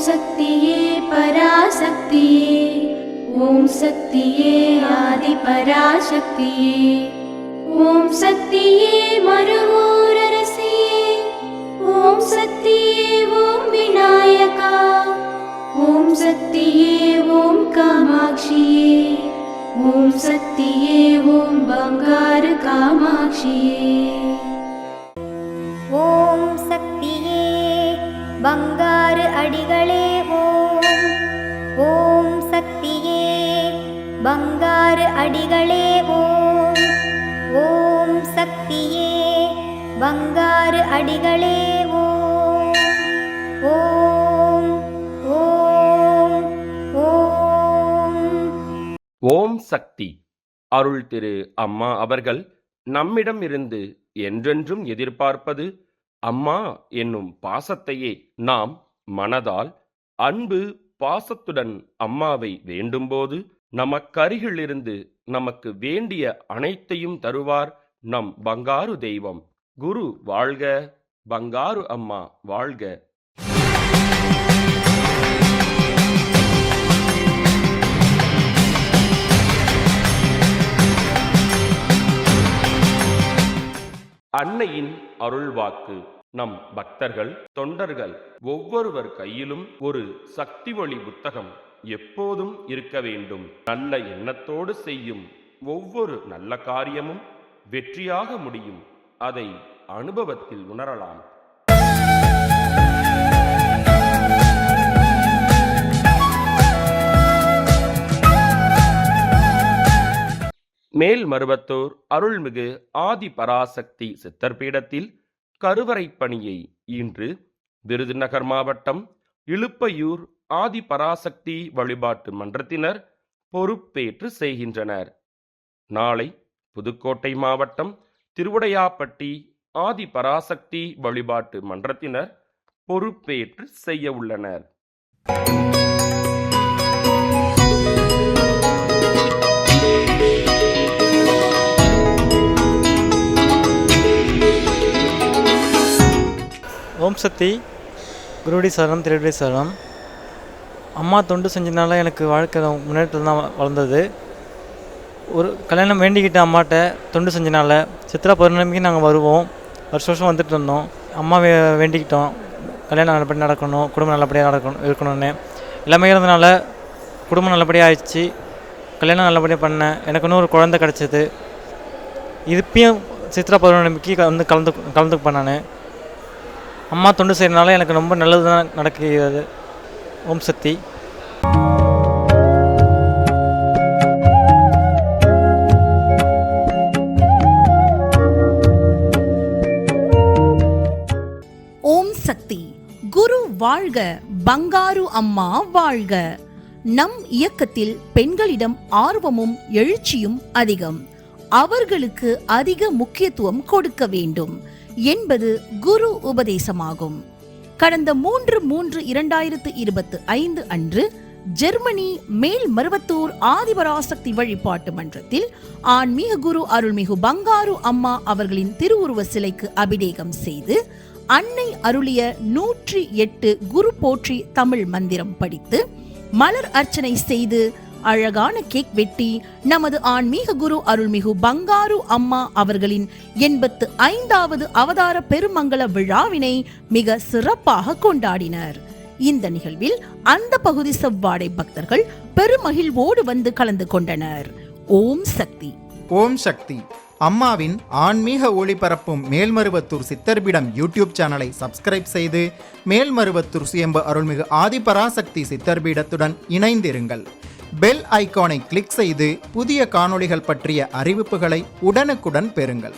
சக்தியே பராசக்தியே, ஓம் சக்தியே ஆதி பராசக்தியே, ஓம் சக்தியே மறுவூரரசியே, ஓம் சக்தியே ஓம் விநாயகா, ஓம் சக்தியே ஓம் காமாட்சியே, ஓம் சக்தியே ஓம் பங்காரு காமாட்சியே. ஓம் சக்தியே பங்காரு அடிகளே ஓம். ஓம் சக்தியே பங்காரு அடிகளே ஓம். ஓம் சக்தியே பங்காரு அடிகளே ஓம். ஓம் ஓம் ஓம். ஓம் சக்தி அருள் திரு அம்மா அவர்கள் நம்மிடம் இருந்து என்றென்றும் எதிர்பார்ப்பது அம்மா என்னும் பாசத்தையே. நாம் மனதால் அன்பு பாசத்துடன் அம்மாவை வேண்டும்போது நமக்கருகிலிருந்து நமக்கு வேண்டிய அனைத்தையும் தருவார் நம் பங்காரு தெய்வம். குரு வாழ்க, பங்காரு அம்மா வாழ்க. அன்னையின் அருள்வாக்கு. நம் பக்தர்கள் தொண்டர்கள் ஒவ்வொருவர் கையிலும் ஒரு சக்தி ஒளி புத்தகம் எப்போதும் இருக்க வேண்டும். நல்ல எண்ணத்தோடு செய்யும் ஒவ்வொரு நல்ல காரியமும் வெற்றியாக முடியும். அதை அனுபவத்தில் உணரலாம். மேல்மருவத்தூர் அருள்மிகு ஆதி பராசக்தி சித்தர் பீடத்தில் கருவறை பணியை இன்று விருதுநகர் மாவட்டம் இலுப்பையூர் ஆதி பராசக்தி வழிபாட்டு மன்றத்தினர் பொறுப்பேற்று செய்கின்றனர். நாளை புதுக்கோட்டை மாவட்டம் திருவுடையாப்பட்டி ஆதி பராசக்தி வழிபாட்டு மன்றத்தினர் பொறுப்பேற்று செய்ய உள்ளனர். ஓம் சக்தி. குருடி சரணம், திருடி சரணம். அம்மா தொண்டு செஞ்சதுனால எனக்கு வாழ்க்கை முன்னேற்றத்தில் தான் வளர்ந்தது. ஒரு கல்யாணம் வேண்டிக்கிட்ட அம்மாட்ட தொண்டு செஞ்சனால சித்ரா பௌர்ணமிக்கு நாங்கள் வருவோம். வருஷம் வந்துட்டு இருந்தோம். அம்மா வேண்டிக்கிட்டோம் கல்யாணம் நல்லபடியாக நடக்கணும், குடும்பம் நல்லபடியாக இருக்கணும்னு. எல்லாமே இருந்தனால குடும்பம் நல்லபடியாக ஆயிடுச்சு. கல்யாணம் நல்லபடியாக பண்ணேன். எனக்கு இன்னும் ஒரு குழந்தை கிடச்சிது. இப்பயும் சித்ரா பௌர்ணமிக்கு கலந்துப்பேன் நான். அம்மா தொண்டு செய்கிறதுனால எனக்கு ரொம்ப நல்லது தான் நடக்கிறது. ஓம் சக்தி. ஓம் சக்தி. குரு வாழ்க, பங்காரு அம்மா வாழ்க. நம் இயக்கத்தில் பெண்களிடம் ஆர்வமும் எழுச்சியும் அதிகம். அவர்களுக்கு அதிக முக்கியத்துவம் கொடுக்க வேண்டும் என்பது குரு உபதேசமாகும். கடந்த 3/3/2025 அன்று ஜெர்மனி மேல்மருவத்தூர் ஆதிபராசக்தி வழிபாட்டு மன்றத்தில் ஆன்மீக குரு அருள்மிகு பங்காரு அம்மா அவர்களின் திருவுருவ சிலைக்கு அபிஷேகம் செய்து அன்னை அருளிய 108 குரு போற்றி தமிழ் மந்திரம் படித்து மலர் அர்ச்சனை செய்து அழகான கேக் வெட்டி நமது ஆன்மீக குரு அருள்மிகு பங்காரு அம்மா அவர்களின் 85வது அவதார பெருமங்கல விழாவினை மிக சிறப்பாக கொண்டாடினர். இந்த நிகழ்வில் அந்த பகுதி செவ்வாடை பக்தர்கள் பெருமகிழ்வோடு வந்து கலந்து கொண்டனர். ஓம் சக்தி. ஓம் சக்தி. அம்மாவின் ஆன்மீக ஒளிபரப்பும் மேல்மருவத்தூர் சித்தர்பீடம் யூடியூப் சேனலை சப்ஸ்கிரைப் செய்து மேல்மருவத்தூர் சுயம்பு அருள்மிகு ஆதிபராசக்தி சித்தர்பீடத்துடன் இணைந்திருங்கள். பெல் ஐகானை கிளிக் செய்து புதிய காணொளிகள் பற்றிய அறிவிப்புகளை உடனுக்குடன் பெறுங்கள்.